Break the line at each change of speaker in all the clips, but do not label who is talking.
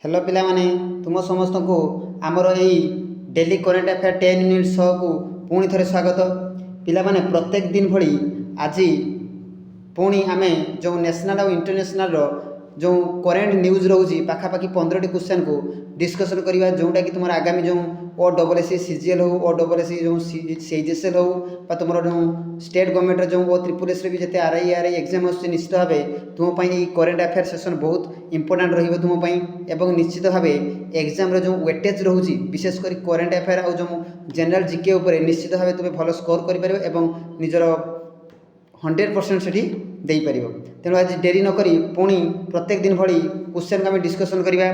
Hello पिला माने तुम समस्त को आमर यही daily current affair 10 minute show को पुणी थे स्वागत पिला माने प्रत्येक दिन भली आज पुणी आमे जो नेशनल और इंटरनेशनल जो करेन्ट न्यूज रोचे पाखापाखि 15टी क्वेश्चन को डिस्कसन करवा जोटा कि तुम आगामी जो ओ डबल एस सीजीएल हो ओ डबल एस जो सीजीएसएल हो तुम जो स्टेट गवर्नमेंट जो ओ ट्रिपल एस भी जिते आरआई एग्जाम आस निश्चित भाव तुम ये करेन्ट अफेयर सेसन बहुत इंपोर्टाट तुम निश्चित भाव एग्जाम जो वेटेज रोचे विशेषकर करेन्ट अफेयर और जो जनरल जीके उपर निश्चित भाव तुम भल स्कोर कर निजर 100% से देपर तेणु आज डेरी नक पुणी प्रत्येक दिन भली क्वेश्चन को आम डिस्कसन करवा।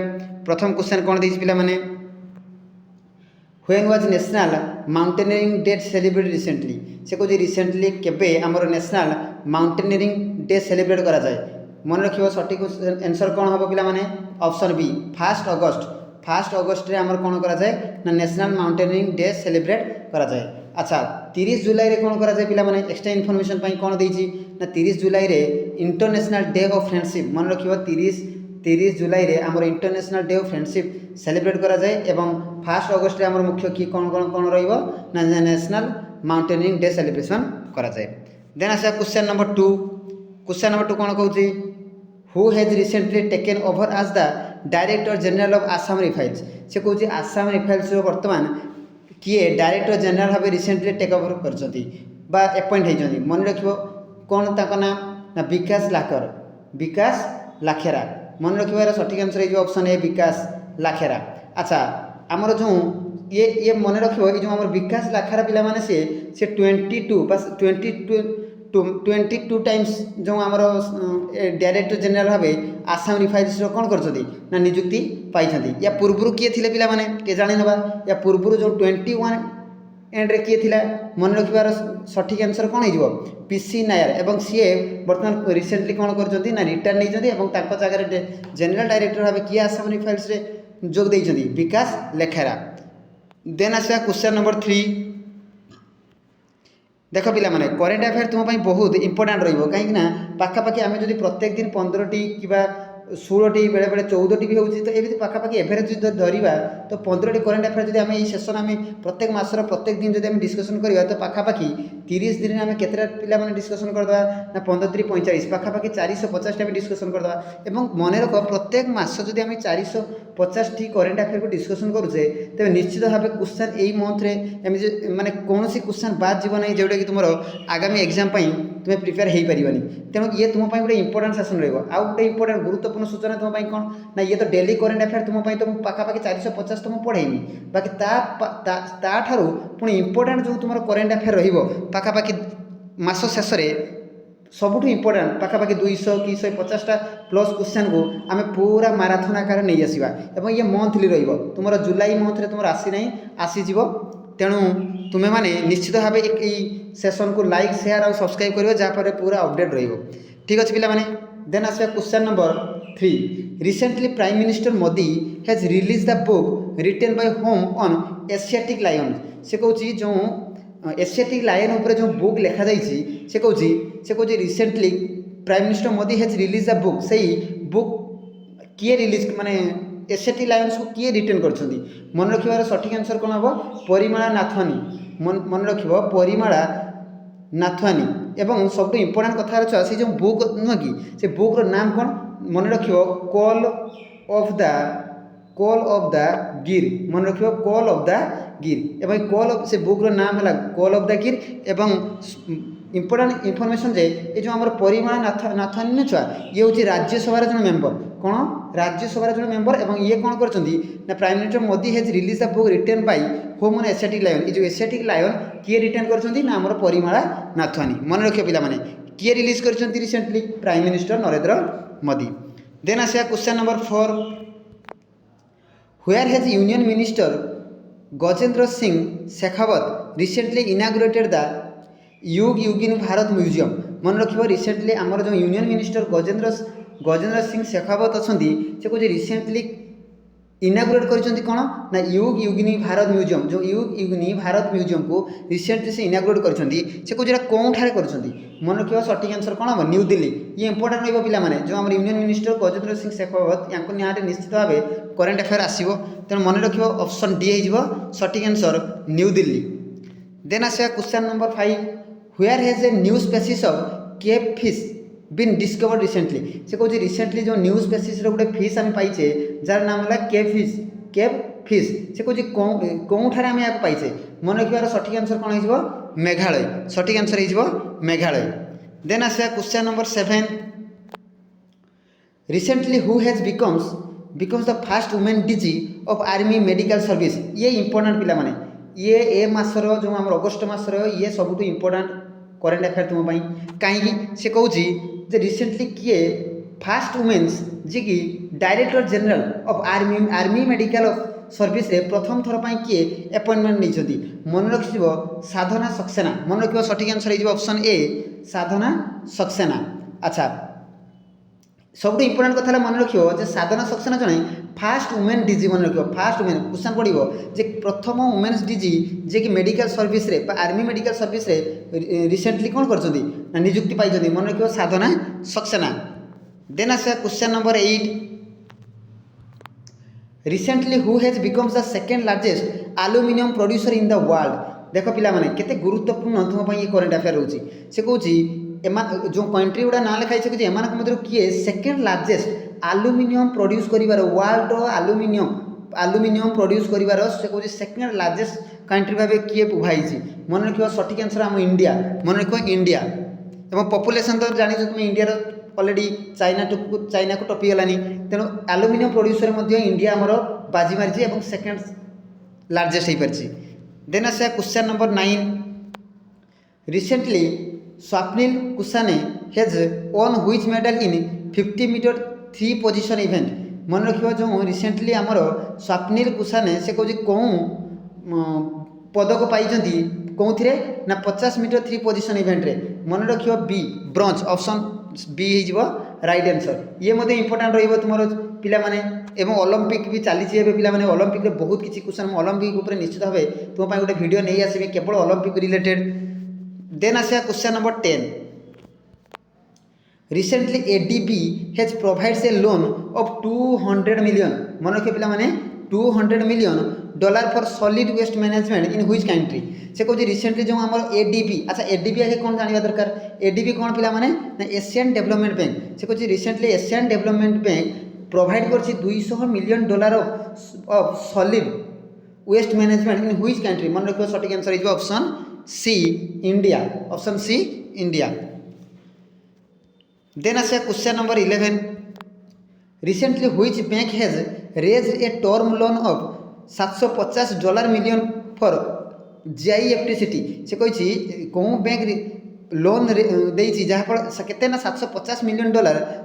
प्रथम क्वेश्चन कौन देती पिला माने when was national mountaineering day celebrate recently से कौन रिसेंटली केबे आमर नेशनल माउंटेनियरिंग डे सेलिब्रेट करा जाए मन रखियो सठिक आंसर कौन हम पिला माने ऑप्शन बी 1 अगस्त 1 अगस्त रे आमर कौन करा जाए ना नेशनल माउंटेनियरिंग डे सेलिब्रेट करा जाए। अच्छा 30 जुलाई रे कौन करा जाए पिला माने एक्स्ट्रा इनफॉरमेशन पई कौन देछि ना 30 जुलाई रे इंटरनेशनल डे ऑफ फ्रेंडशिप मन रखियो 30 जुलाई रे आमर international day of friendship celebrate करा जाए एवं 1 अगस्त रे आमर मुख्य की कौन कौन कौन रहिबो ना नेशनल माउंटेनियरिंग डे सेलिब्रेशन करा जाए। देन आसा क्वेश्चन नंबर 2 कौन कहउछि who has recently taken over as the director general of Assam rifles से कहउछि आसाम रिफाइल्स रो वर्तमान किए डायरेक्टर जनरल भाव रिसेंटली टेक ओवर कर अपॉइंट होती मन रखियो कौन तक नाम ना विकास लाखेरा मन रखिबार सठिक आंसर है ऑप्शन ए विकास लाखेरा। अच्छा आमर जो ये मन रखियो ये जो आमर विकास लाखेरा पिला माने से 22 बस 22 टाइम्स जो आमर डायरेक्टर जनरल भाव आसाम रिफाइल्स कौन कर निजुक्ति पाई या पूर्व किए थे पिला माने के जानी नबा या पूर्व जो 21 एंड रे किए थिला मन रखिबार सठिक आंसर कौन हो पीसी नायर एवं सी बर्तमान रिसेंटली कौन कर रिटायर नहीं जगह जनरल डायरेक्टर भाव किए आसाम रिफाइल्स रे जोग देइछंती विकास लेखेरा। देन आसा क्वेश्चन नंबर 3 देख पिला माने करेन्ट अफेयर तुम बहुत इंपोर्टाट रही पाखापाखि आम जो प्रत्येक दिन 15टी कि 16टी बेले बेले 14टी भी होती तो ये पाखापाखि एवरेज धरवा तो 15टी करेन्ट अफेयर जब आम सेसन आम प्रत्येक मासर प्रत्येक दिन जब डिस्कसन करवा तो पाखापाखि 30 दिन में केतटा पिला माने डिस्कसन करदे ना 15-45 पाखापाखि 450 आम डिस्कसन करदे मन रख प्रत्येक मास जब आम 450 करेन्ट अफेयर को डिस्कसन करुचे तेज निश्चित भाव क्वेश्चन यही मंथरे माने कौन क्वेश्चन बाद जीव ना जोटा कि तुम आगामी एग्जाम तुम्हें प्रिपेयर हो पारनी तेणु ये तुम गोटे इंपोर्टाट सेसन रहा आउ गोटे इंपोर्टाट गुरुत्वपूर्ण सूचना तुम कौन ना ये तो डेली करेन्ट अफेयर तुम पाखापाखि 450 तुम पढ़ेनी बाकी ताठारू पुणी इंपोर्टाट जो तुम करेन्ट अफेयर रखापाखि मास शेष सबुठ इंपोर्टाट पाखापाखि 200 कि 150टा प्लस क्वेश्चन को आम पूरा माराथन आकार नहीं आसवा और ये मंथली रुम जुलाई मंथ तुम आसी ना आसीज तेणु तुम्हें माने निश्चित भाव ये सेसन को लाइक शेयर और सब्सक्राइब कर जहाँफल पूरा अपडेट ठीक अच्छे पिला माने। देन आस question number 3 recently prime minister Modi has release the book written by home on Asiatic lion से कहूँ जो एशियाटिक लायन उपर जो बुक लिखा जाइए से कहूँ recently prime minister Modi has release the book से बुक किए रिलीज माने एशियाटिक लायन्स को किए रिटेन कर मन रखार सठिक आंसर कौन हम परिमला नाथवानी मन रख परिमला नाथवानी एवं सब इंपोर्टाट कथा से जो बुक नुह कि से बुक्र नाम कौन मन रख कॉल ऑफ द गिर मन रख कॉल ऑफ द गिर एवं कॉल से बुक्र नाम है कॉल ऑफ द गिर एवं इंपोर्टाट इनफर्मेशन जे ये जो आम परिमला नाथवानी छुआ ये हूँ राज्यसभा जो मेम्बर कौन राज्यसभा जो मेम्बर एवं ये कौन कर prime minister Modi has release the book written by home on Asiatic lion ये जो एशियाटिक लायन किए रिटेन कर परिमला नाथवानी मन रखिए पिला माने किए रिलीज कर recently prime minister Narendra Modi. Then आसा question number 4 where has union minister Gajendra Singh Shekhawat recently inaugurated the Yug Yugin Bharat museum मन रखिए रिसेंटली आमर जो यूनियन मिनिस्टर गजेंद्र सिंह शेखावत अच्छा से कहे रिसेंटली इनागुरेट कर कौन ना युग युगिनी भारत म्यूजियम जो युग युगिनी भारत म्यूजियम को रिसेंटली से इनागुरेट कर कौन ठारे कर मन रखिए सठिक आंसर कौन हम न्यू दिल्ली ये इंपोर्टाट रहा पिला जो आम यूनियन मिनिस्टर गजेंद्र सिंह शेखावत या निश्चित भाव करेन्ट अफेयर आसो तेणु मन रख ऑप्शन डी हो सठिक आंसर न्यू दिल्ली। देन आसा question number 5 where has a new species of cape fish been discovered recently. से कहूँ रिसेंटली जो न्यू स्पेसीज गोटे फिश आम पाइचे जार नाम है केप फिश से कहूँ कौठार आम या पाइचे मन रखार सठिक आंसर कौन हो मेघालय सठिक आंसर हो मेघालय। देन आसा question number 7 recently who has becomes the fast women DG of army medical service. ये इंपोर्टाट पिला माने ये ए मासर जो आम अगस्ट मासर ये सबुठ इंपोर्टाट करेन्ट अफेयर तुम कहीं से कहूँ रिसेंटली किए फास्ट वुमेन्स जी कि director general of army medical service रे प्रथम थर पर किए अपॉइंटमेंट नहीं मन रखी साधना सक्सेना मन रख सठिक आंसर हो ऑप्शन ए साधना सक्सेना। अच्छा सब इंपोर्टाट कथा मन रखियो साधना सक्सेना जड़े फास्ट वुमेन डीजी मन रखियो फास्ट वुमेन क्वेश्चन पड़ो जे प्रथम वुमेन्स डीजी जे कि मेडिकल सर्विस रे आर्मी मेडिकल सर्विस रे रिसेंटली कौन कर निजुक्ति पाई मन रखियो साधना सक्सेना। देन आसा question number 8 recently who has becomes the second largest aluminium producer in the world. देख पिला माने केते गुरुत्वपूर्ण तुम ये करेन्ट अफेयर रोची से कहूँ जो कंट्री गुड़ा ना लिखाई से एम किए सेकेंड लार्जेस्ट एल्युमिनियम प्रोड्यूस कर वर्ल्ड एल्युमिनियम प्रोड्यूस कर से कहूँ सेकेंड लार्जेस्ट कंट्री भाव किए उभाई मन रख सठिक आंसर आम इंडिया मन रख इंडिया और पपुलेसन तो जानी तुम इंडिया अलरेडी चाइना को टपी गलानी तेणु एल्युमिनियम प्रोड्यूसर इंडिया आमर बाजी मारी और सेकेंड लार्जेस्ट हो पारी। देन आसा question number 9 recently Swapnil Kusane has won which medal in 50 metre 3 position event. मन रखियो जो रिसेंटली आमर स्वप्निल कुसाने से कहूँ कौन पदक पाई कौन ना 50 मीटर 3 पोजिशन इवेंट रे मन रखियो बी ब्रोंज ऑप्शन बी हो राइट आंसर। ये मत इंपोर्टाट रुम पिला माने एवं ओलंपिक भी चली पिला माने ओलंपिक रे बहुत किसी क्वेश्चन ओलंपिक उपर निश्चित भाव तुम गोटे वीडियो नहीं आसबि केवल ओलंपिक रिलेटेड। देन आसा question number 10 recently ADB has provides a loan of 200 million मन रखिए पिला माने $200 million for solid waste management in which country. से कहूँ रिसेंटली जो आम एडीबी अच्छा एडीबी आगे कौन जानवा दरकार एडीबी कौन पिला माने ना एशियन डेवलपमेंट बैंक। से कहूँ recently Asian development bank provide कर $200 million of solid waste management in which country मन रखिए सठिक आंसर हो option C India option C India. Then आसा question number 11 recently which bank has raised a term loan of $750 million for GIFT city. से कही कौन bank loan देती जहाँफल के $750 मिलियन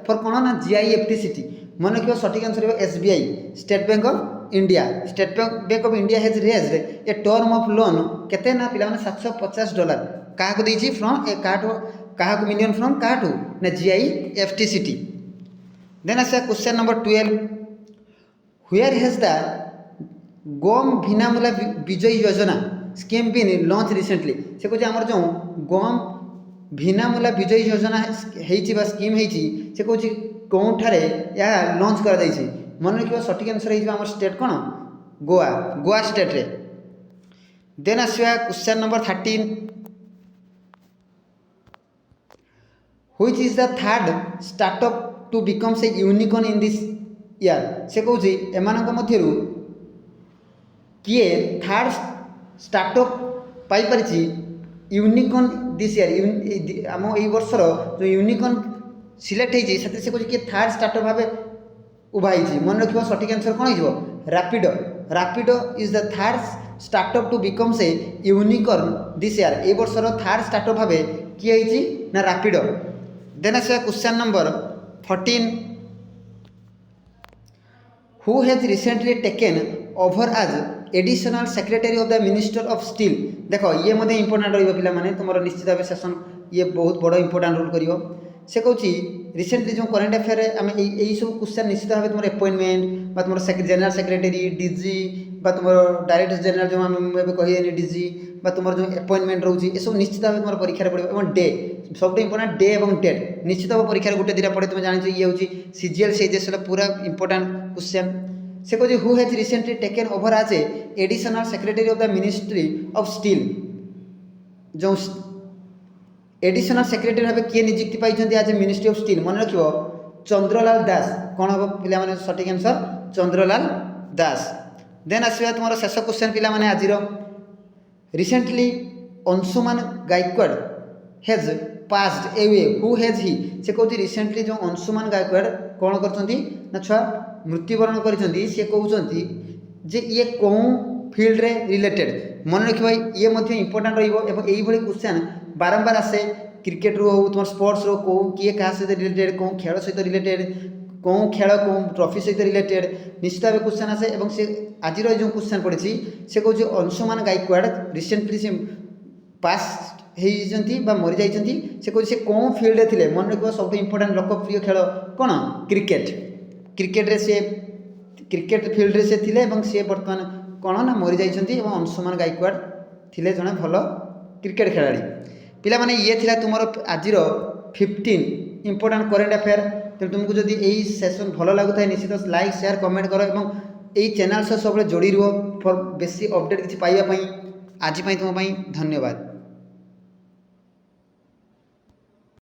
फॉर कौन ना जीआईएफटीसीटी मन रखिए सठिक आंसर हो SBI state bank of India. State bank of India has raised a term of loan केते ना पिला माने $750 क्या देती फ्रॉम क्या मिलियन फ्रॉम क्या ना जीआईएफटीसीटी। देन आसा question number 12 where has the गोम भिनामुला विजय योजना स्कीम बीन लॉन्च रिसेंटली। से कहते आमर जो गोम भिनामुला विजय योजना है स्कीम है से कहूँ कौन ठारे या लॉन्च कर मन रखिए सठिक आंसर हो स्टेट कौन गोवा स्टेट रे। देन आसवा question number 13 which is the third startup to becomes a unicorn in this year. से कहूँ एम मध्य किए थर्ड स्टार्टअप पाई यूनिकॉर्न दिस ईयर आम ये वर्षर जो यूनिकॉर्न सिलेक्ट होती से कहूँ किए थर्ड स्टार्टअप भाव उभाई मन रखिए सठिक आंसर कौन हो Rapido is the third startup to becomes a unicorn this year ए वर्षर थर्ड स्टार्टअप भाव किए ना रैपिडो। देन आस question number 14 who has recently taken over as additional secretary of the minister of steel. देख ये मत इंपोर्टाट रहा पे तुम निश्चित भाव सेसन ये बहुत बड़ इंपोर्टाट रोल कर। से कहूँ रिसेंटली जो करेन्ट अफेयर आम यही सब क्वेश्चन निश्चित भाव तुम अपॉइंटमेंट तुम जनरल सेक्रेटरी डीजी तुम डायरेक्टर जनरल जो आम कही डीजी तुम जो अपॉइंटमेंट रोचे ये सब निश्चित भाव तुम परीक्षा पड़ो और डे सब इंपोर्टाट डे और डेट निश्चित भाव परीक्षा गोटे दिन पड़े तुम जान ये हूँ सीजीएल सीएचएस पूरा इंपोर्टाट क्वेश्चन। से कहे who has recently taken over as additional secretary of the ministry of steel जो एडिशनल सेक्रेटरी भाव किए नियुक्ति पाई आज मिनिस्ट्री ऑफ स्टील मन रखियो चंद्रलाल दास कौन हम पिला माने सठिक आंसर चंद्रलाल दास। देन आसवा तुम शेष क्वेश्चन पिला माने आज recently Anshuman Gaekwad has passed away who has he से कहते रिसेंटली जो अंशुमान गायकवाड़ कौन कर छुआ मृत्युवरण कर सी कहते जे ये कौ फिल्ड रे रिलेटेड मन रखिए ये इंपोर्टाट रही क्वेश्चन बारंबार आसे क्रिकेट रू हो तुम स्पोर्ट्स रो कौ किए क्या सहित रिलेटेड कौ खेल सहित रिलेटेड कौ खेल कौ ट्रॉफी सहित रिलेटेड निश्चित भाव क्वेश्चन आसे और से आज जो क्वेश्चन पड़ी से कहूँ अंशुमान गायकवाड़ रिसेंटली से पास होती मरी जाती से कहते से कौ फिल्ड थे मन रखिए सब इंपोर्टाट लोकप्रिय खेल कौन क्रिकेट क्रिकेट रे से क्रिकेट फिल्ड रे से थिले सी बर्तमान कौन ना मरी जाती अंशुमान गायकवाड़ थिले जड़े भल क्रिकेट खेलाड़ी पिला माने ये थिला तुमर आज 15 इंपोर्टाट करेन्ट अफेयर। तो तुमको जदि यही सेशन भल लगुता है निश्चित लाइक शेयर कमेंट कर और यही चैनल सह सब जोड़ी रुह फॉर बेसी अपडेट किसी पाइबा आज तुम धन्यवाद।